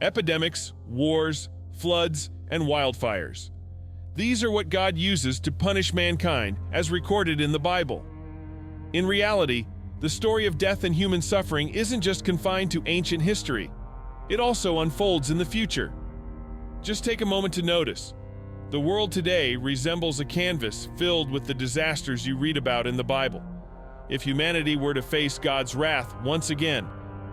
epidemics, wars, floods, and wildfires. These are what God uses to punish mankind, as recorded in the Bible. In reality, the story of death and human suffering isn't just confined to ancient history. It also unfolds in the future. Just take a moment to notice. The world today resembles a canvas filled with the disasters you read about in the Bible. If humanity were to face God's wrath once again,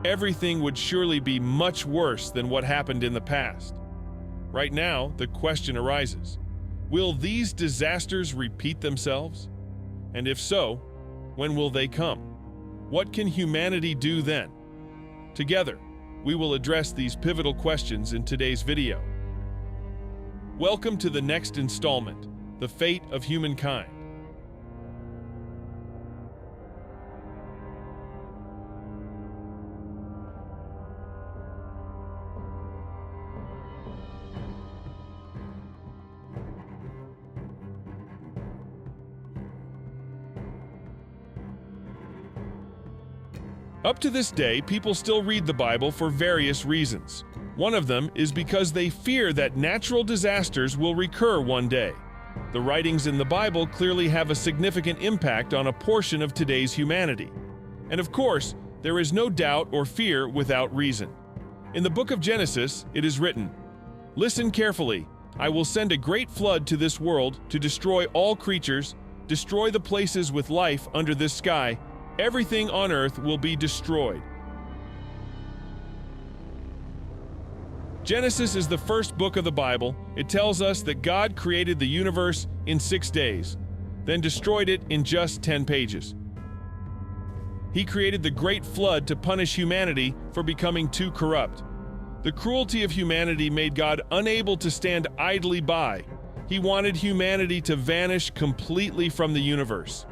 everything would surely be much worse than what happened in the past. Right now, the question arises, will these disasters repeat themselves? And if so, when will they come? What can humanity do then? Together, we will address these pivotal questions in today's video. Welcome to the next installment, The Fate of Humankind. Up to this day, people still read the Bible for various reasons. One of them is because they fear that natural disasters will recur one day. The writings in the Bible clearly have a significant impact on a portion of today's humanity. And of course, there is no doubt or fear without reason. In the book of Genesis, it is written, "Listen carefully, I will send a great flood to this world to destroy all creatures, destroy the places with life under this sky. Everything on earth will be destroyed." Genesis is the first book of the Bible. It tells us that God created the universe in 6 days, then destroyed it in just 10 pages. He created the great flood to punish humanity for becoming too corrupt. The cruelty of humanity made God unable to stand idly by. He wanted humanity to vanish completely from the universe.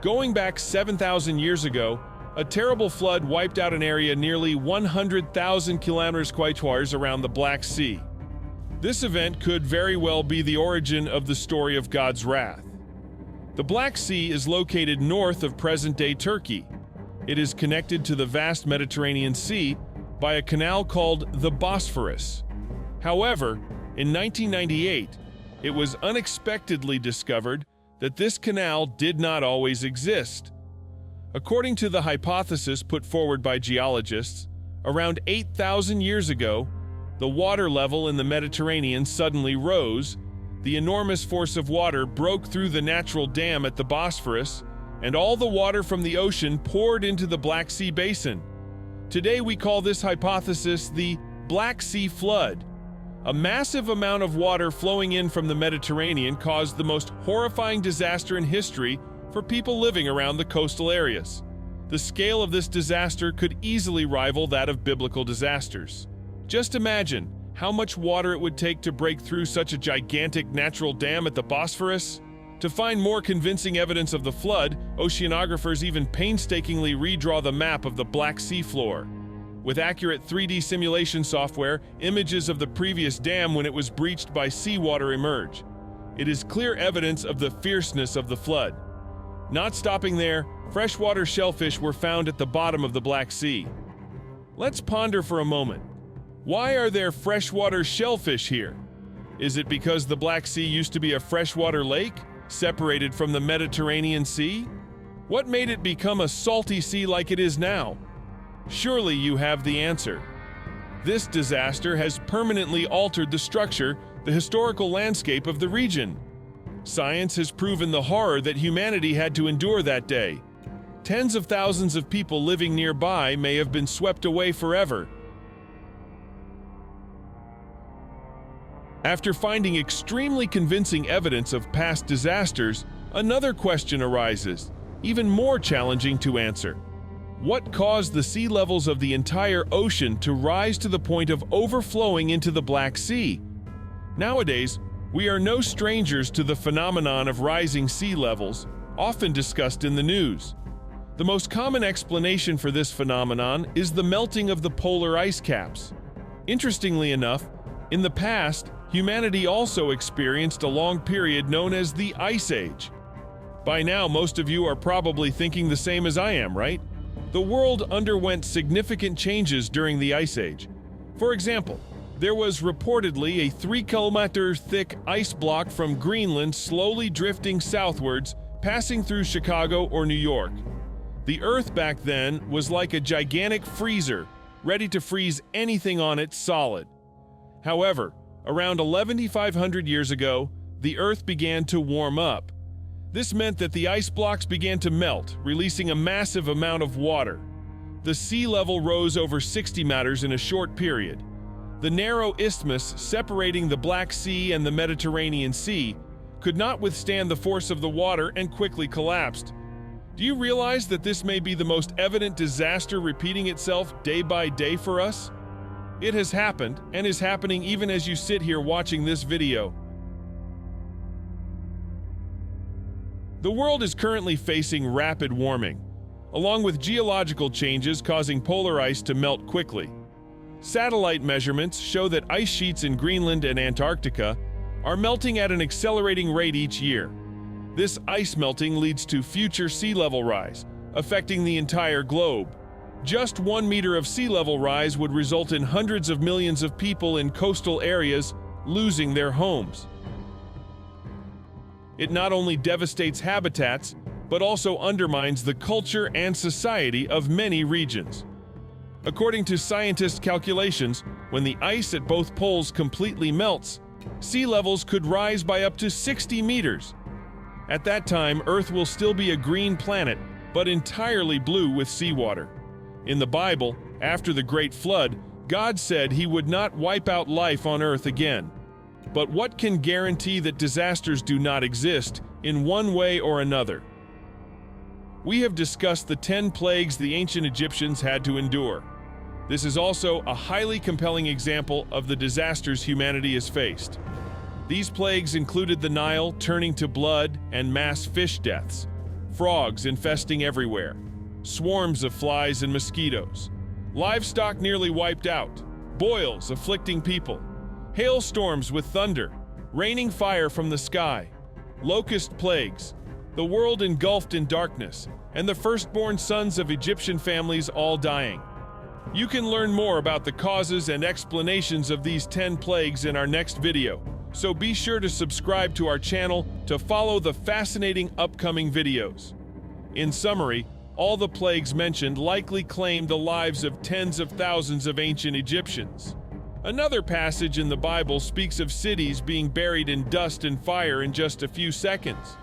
Going back 7,000 years ago, a terrible flood wiped out an area nearly 100,000 kilometers squares around the Black Sea. This event could very well be the origin of the story of God's wrath. The Black Sea is located north of present-day Turkey. It is connected to the vast Mediterranean Sea by a canal called the Bosphorus. However, in 1998, it was unexpectedly discovered that this canal did not always exist. According to the hypothesis put forward by geologists, around 8,000 years ago, the water level in the Mediterranean suddenly rose, the enormous force of water broke through the natural dam at the Bosphorus, and all the water from the ocean poured into the Black Sea basin. Today we call this hypothesis the Black Sea Flood. A massive amount of water flowing in from the Mediterranean caused the most horrifying disaster in history for people living around the coastal areas. The scale of this disaster could easily rival that of biblical disasters. Just imagine how much water it would take to break through such a gigantic natural dam at the Bosphorus. To find more convincing evidence of the flood, oceanographers even painstakingly redraw the map of the Black Sea floor. With accurate 3D simulation software, images of the previous dam when it was breached by seawater emerge. It is clear evidence of the fierceness of the flood. Not stopping there, freshwater shellfish were found at the bottom of the Black Sea. Let's ponder for a moment. Why are there freshwater shellfish here? Is it because the Black Sea used to be a freshwater lake, separated from the Mediterranean Sea? What made it become a salty sea like it is now? Surely you have the answer. This disaster has permanently altered the structure, the historical landscape of the region. Science has proven the horror that humanity had to endure that day. Tens of thousands of people living nearby may have been swept away forever. After finding extremely convincing evidence of past disasters, another question arises, even more challenging to answer. What caused the sea levels of the entire ocean to rise to the point of overflowing into the Black Sea? Nowadays, we are no strangers to the phenomenon of rising sea levels, often discussed in the news. The most common explanation for this phenomenon is the melting of the polar ice caps. Interestingly enough, in the past, humanity also experienced a long period known as the Ice Age. By now, most of you are probably thinking the same as I am, right? The world underwent significant changes during the Ice Age. For example, There was reportedly a 3-kilometer thick ice block from Greenland slowly drifting southwards, passing through Chicago or New York. The Earth back then was like a gigantic freezer, ready to freeze anything on it solid. However, around 11,500 years ago, the Earth began to warm up. This meant that the ice blocks began to melt, releasing a massive amount of water. The sea level rose over 60 meters in a short period. The narrow isthmus separating the Black Sea and the Mediterranean Sea could not withstand the force of the water and quickly collapsed. Do you realize that this may be the most evident disaster repeating itself day by day for us? It has happened and is happening even as you sit here watching this video. The world is currently facing rapid warming, along with geological changes causing polar ice to melt quickly. Satellite measurements show that ice sheets in Greenland and Antarctica are melting at an accelerating rate each year. This ice melting leads to future sea level rise, affecting the entire globe. Just 1 meter of sea level rise would result in hundreds of millions of people in coastal areas losing their homes. It not only devastates habitats, but also undermines the culture and society of many regions. According to scientists' calculations, when the ice at both poles completely melts, sea levels could rise by up to 60 meters. At that time, Earth will still be a green planet, but entirely blue with seawater. In the Bible, after the Great Flood, God said He would not wipe out life on Earth again. But what can guarantee that disasters do not exist in one way or another? We have discussed the 10 plagues the ancient Egyptians had to endure. This is also a highly compelling example of the disasters humanity has faced. These plagues included the Nile turning to blood and mass fish deaths, frogs infesting everywhere, swarms of flies and mosquitoes, livestock nearly wiped out, boils afflicting people, hailstorms with thunder, raining fire from the sky, locust plagues, the world engulfed in darkness, and the firstborn sons of Egyptian families all dying. You can learn more about the causes and explanations of these 10 plagues in our next video, so be sure to subscribe to our channel to follow the fascinating upcoming videos. In summary, all the plagues mentioned likely claimed the lives of tens of thousands of ancient Egyptians. Another passage in the Bible speaks of cities being buried in dust and fire in just a few seconds.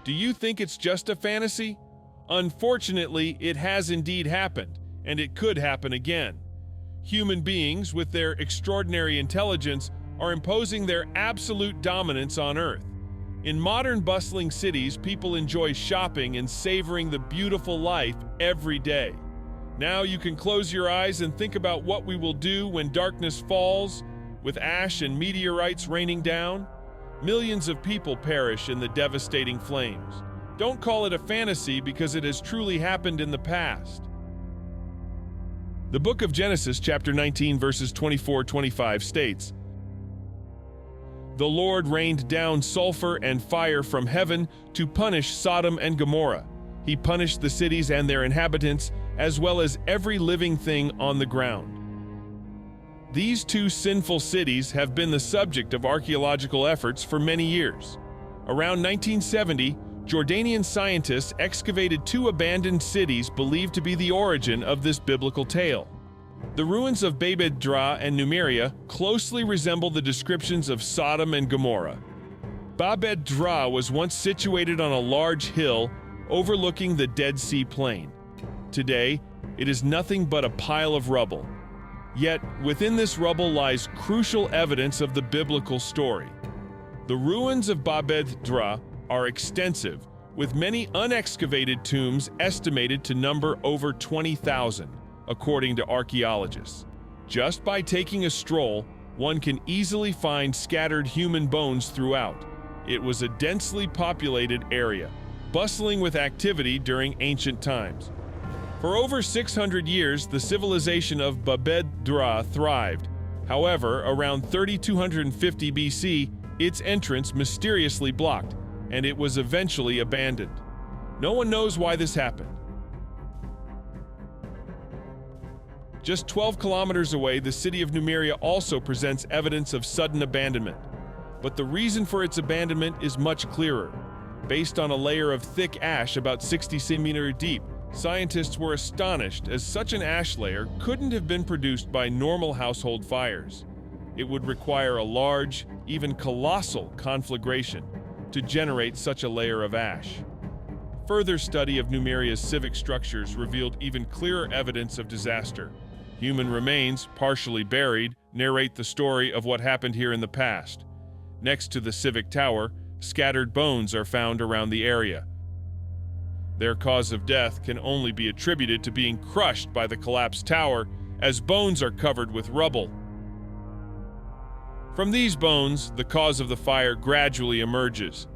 Do you think it's just a fantasy? Unfortunately, it has indeed happened, and it could happen again. Human beings, with their extraordinary intelligence, are imposing their absolute dominance on Earth. In modern bustling cities, people enjoy shopping and savoring the beautiful life every day. Now you can close your eyes and think about what we will do when darkness falls, with ash and meteorites raining down. Millions of people perish in the devastating flames. Don't call it a fantasy because it has truly happened in the past. The book of Genesis, chapter 19, verses 24-25 states, "The Lord rained down sulfur and fire from heaven to punish Sodom and Gomorrah. He punished the cities and their inhabitants, as well as every living thing on the ground." These two sinful cities have been the subject of archaeological efforts for many years. Around 1970, Jordanian scientists excavated 2 abandoned cities believed to be the origin of this biblical tale. The ruins of Babed Dra and Numeria closely resemble the descriptions of Sodom and Gomorrah. Babed Dra was once situated on a large hill overlooking the Dead Sea Plain. Today, it is nothing but a pile of rubble. Yet, within this rubble lies crucial evidence of the biblical story. The ruins of Babed Dra are extensive, with many unexcavated tombs estimated to number over 20,000, according to archaeologists. Just by taking a stroll, one can easily find scattered human bones throughout. It was a densely populated area, bustling with activity during ancient times. For over 600 years, the civilization of Babed Dra thrived. However, around 3250 BC, its entrance mysteriously blocked, and it was eventually abandoned. No one knows why this happened. Just 12 kilometers away, the city of Numeria also presents evidence of sudden abandonment. But the reason for its abandonment is much clearer. Based on a layer of thick ash about 60 centimeters deep, scientists were astonished as such an ash layer couldn't have been produced by normal household fires. It would require a large, even colossal conflagration to generate such a layer of ash. Further study of Numeria's civic structures revealed even clearer evidence of disaster. Human remains, partially buried, narrate the story of what happened here in the past. Next to the civic tower, scattered bones are found around the area. Their cause of death can only be attributed to being crushed by the collapsed tower, as bones are covered with rubble. From these bones, the cause of the fire gradually emerges.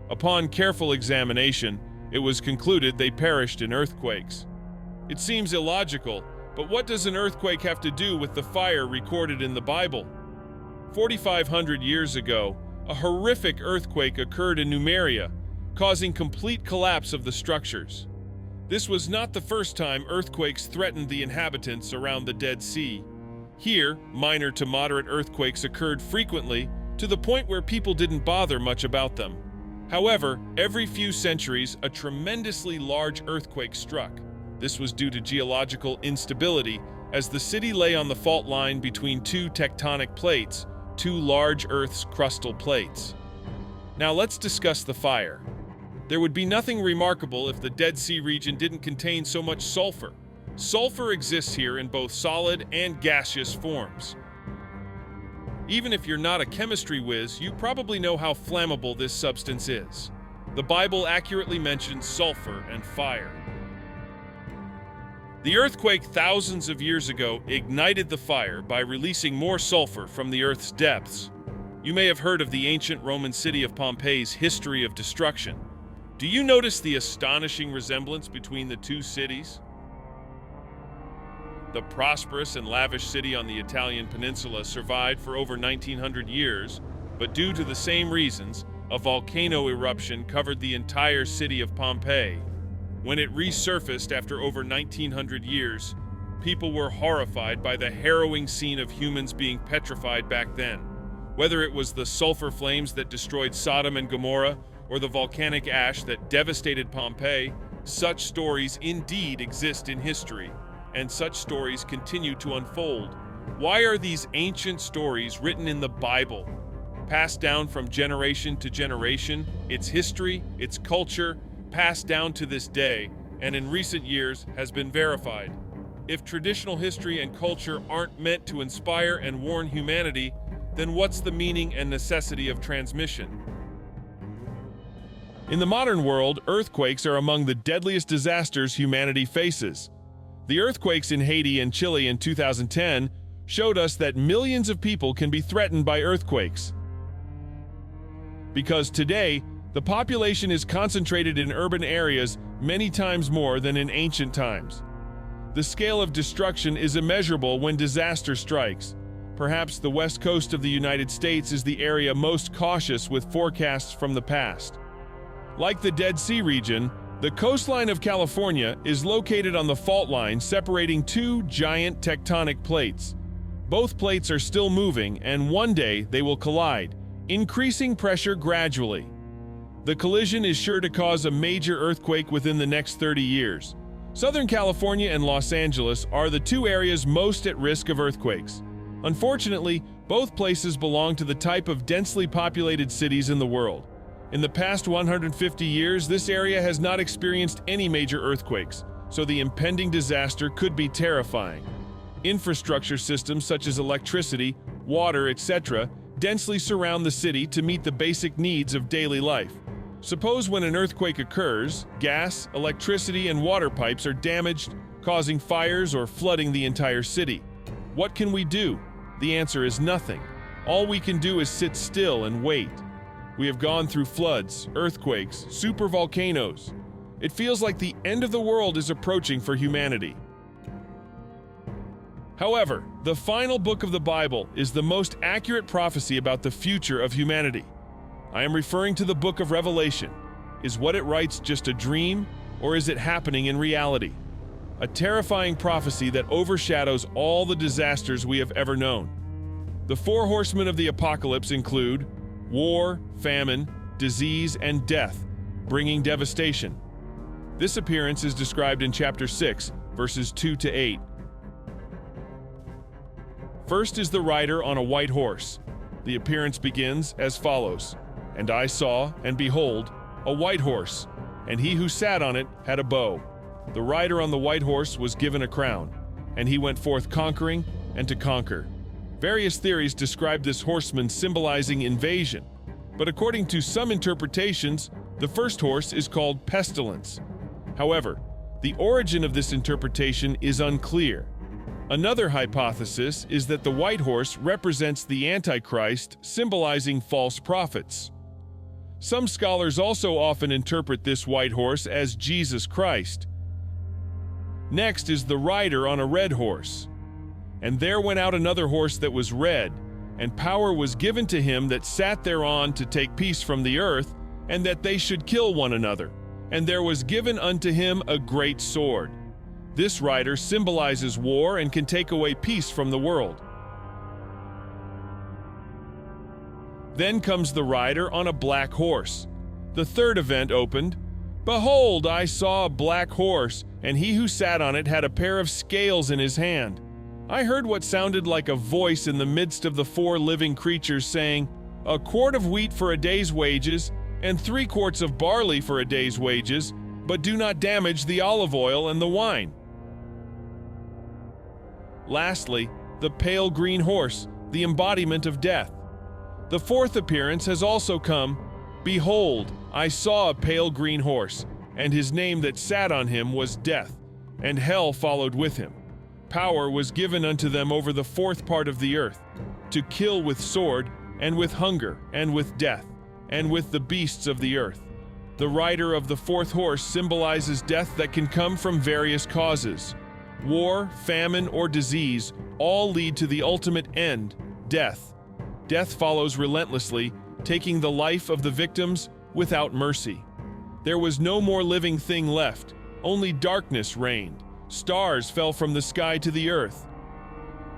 Upon careful examination, it was concluded they perished in earthquakes. It seems illogical, but what does an earthquake have to do with the fire recorded in the Bible? 4,500 years ago, a horrific earthquake occurred in Numeria, causing complete collapse of the structures. This was not the first time earthquakes threatened the inhabitants around the Dead Sea. Here, minor to moderate earthquakes occurred frequently, to the point where people didn't bother much about them. However, every few centuries, a tremendously large earthquake struck. This was due to geological instability, as the city lay on the fault line between two tectonic plates, two large Earth's crustal plates. Now let's discuss the fire. There would be nothing remarkable if the Dead Sea region didn't contain so much sulfur. Sulfur exists here in both solid and gaseous forms. Even if you're not a chemistry whiz, you probably know how flammable this substance is. The Bible accurately mentions sulfur and fire. The earthquake thousands of years ago ignited the fire by releasing more sulfur from the Earth's depths. You may have heard of the ancient Roman city of Pompeii's history of destruction. Do you notice the astonishing resemblance between the two cities? The prosperous and lavish city on the Italian peninsula survived for over 1900 years, but due to the same reasons, a volcano eruption covered the entire city of Pompeii. When it resurfaced after over 1900 years, people were horrified by the harrowing scene of humans being petrified back then. Whether it was the sulfur flames that destroyed Sodom and Gomorrah, or the volcanic ash that devastated Pompeii, such stories indeed exist in history, and such stories continue to unfold. Why are these ancient stories written in the Bible, passed down from generation to generation, its history, its culture, passed down to this day, and in recent years has been verified? If traditional history and culture aren't meant to inspire and warn humanity, then what's the meaning and necessity of transmission? In the modern world, earthquakes are among the deadliest disasters humanity faces. The earthquakes in Haiti and Chile in 2010 showed us that millions of people can be threatened by earthquakes. Because today, the population is concentrated in urban areas many times more than in ancient times. The scale of destruction is immeasurable when disaster strikes. Perhaps the west coast of the United States is the area most cautious with forecasts from the past. Like the Dead Sea region, the coastline of California is located on the fault line separating two giant tectonic plates. Both plates are still moving, and one day they will collide, increasing pressure gradually. The collision is sure to cause a major earthquake within the next 30 years. Southern California and Los Angeles are the two areas most at risk of earthquakes. Unfortunately, both places belong to the type of densely populated cities in the world. In the past 150 years, this area has not experienced any major earthquakes, so the impending disaster could be terrifying. Infrastructure systems such as electricity, water, etc., densely surround the city to meet the basic needs of daily life. Suppose when an earthquake occurs, gas, electricity, and water pipes are damaged, causing fires or flooding the entire city. What can we do? The answer is nothing. All we can do is sit still and wait. We have gone through floods, earthquakes, supervolcanoes. It feels like the end of the world is approaching for humanity. However, the final book of the Bible is the most accurate prophecy about the future of humanity. I am referring to the book of Revelation. Is what it writes just a dream, or is it happening in reality? a terrifying prophecy that overshadows all the disasters we have ever known. The four horsemen of the apocalypse include war, famine, disease, and death, bringing devastation. This appearance is described in chapter 6, verses 2 to 8. First is the rider on a white horse. The appearance begins as follows: "And I saw, and behold, a white horse, and he who sat on it had a bow. The rider on the white horse was given a crown, and he went forth conquering and to conquer." Various theories describe this horseman symbolizing invasion, but according to some interpretations, the first horse is called Pestilence. However, the origin of this interpretation is unclear. Another hypothesis is that the white horse represents the Antichrist, symbolizing false prophets. Some scholars also often interpret this white horse as Jesus Christ. Next is the rider on a red horse. "And there went out another horse that was red, and power was given to him that sat thereon to take peace from the earth, and that they should kill one another. And there was given unto him a great sword." This rider symbolizes war and can take away peace from the world. Then comes the rider on a black horse. The third event opened. "Behold, I saw a black horse, and he who sat on it had a pair of scales in his hand. I heard what sounded like a voice in the midst of the four living creatures saying, 'A quart of wheat for a day's wages, and 3 quarts of barley for a day's wages, but do not damage the olive oil and the wine.'" Lastly, the pale green horse, the embodiment of death. The fourth appearance has also come. "Behold, I saw a pale green horse, and his name that sat on him was Death, and hell followed with him. Power was given unto them over the fourth part of the earth, to kill with sword, and with hunger, and with death, and with the beasts of the earth." The rider of the fourth horse symbolizes death that can come from various causes. War, famine, or disease all lead to the ultimate end, death. Death follows relentlessly, taking the life of the victims without mercy. There was no more living thing left, only darkness reigned. Stars fell from the sky to the earth.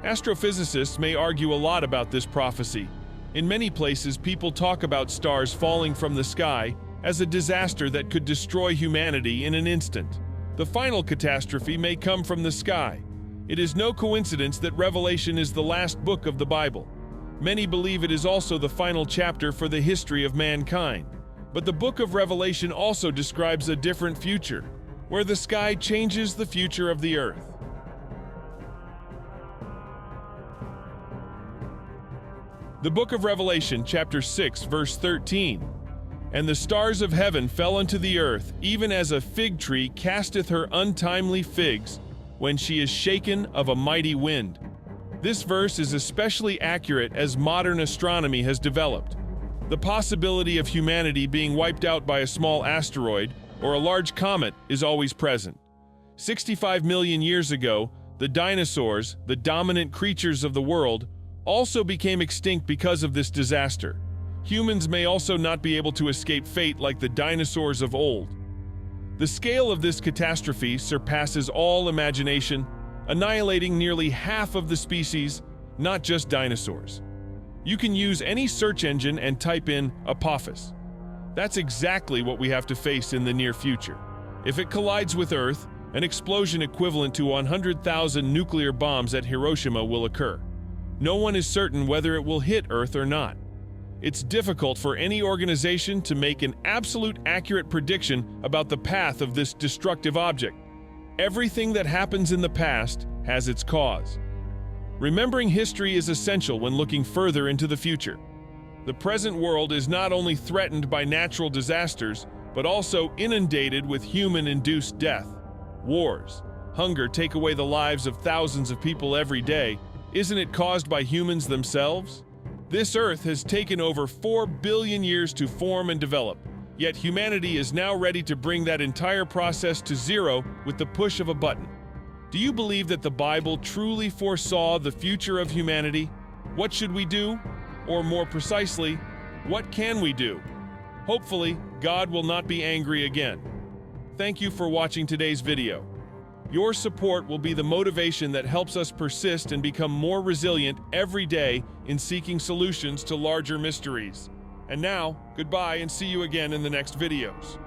Astrophysicists may argue a lot about this prophecy. In many places, people talk about stars falling from the sky as a disaster that could destroy humanity in an instant. The final catastrophe may come from the sky. It is no coincidence that Revelation is the last book of the Bible. Many believe it is also the final chapter for the history of mankind. But the book of Revelation also describes a different future, where the sky changes the future of the earth. The book of Revelation, chapter 6, verse 13. "And the stars of heaven fell unto the earth, even as a fig tree casteth her untimely figs, when she is shaken of a mighty wind." This verse is especially accurate as modern astronomy has developed. The possibility of humanity being wiped out by a small asteroid or a large comet is always present. 65 million years ago, the dinosaurs, the dominant creatures of the world, also became extinct because of this disaster. Humans may also not be able to escape fate like the dinosaurs of old. The scale of this catastrophe surpasses all imagination, annihilating nearly half of the species, not just dinosaurs. You can use any search engine and type in Apophis. That's exactly what we have to face in the near future. If it collides with Earth, an explosion equivalent to 100,000 nuclear bombs at Hiroshima will occur. No one is certain whether it will hit Earth or not. It's difficult for any organization to make an absolute accurate prediction about the path of this destructive object. Everything that happens in the past has its cause. Remembering history is essential when looking further into the future. The present world is not only threatened by natural disasters, but also inundated with human-induced death. Wars, hunger take away the lives of thousands of people every day. Isn't it caused by humans themselves? This Earth has taken over 4 billion years to form and develop, yet humanity is now ready to bring that entire process to zero with the push of a button. Do you believe that the Bible truly foresaw the future of humanity? What should we do? Or more precisely, what can we do? Hopefully, God will not be angry again. Thank you for watching today's video. Your support will be the motivation that helps us persist and become more resilient every day in seeking solutions to larger mysteries. And now, goodbye and see you again in the next videos.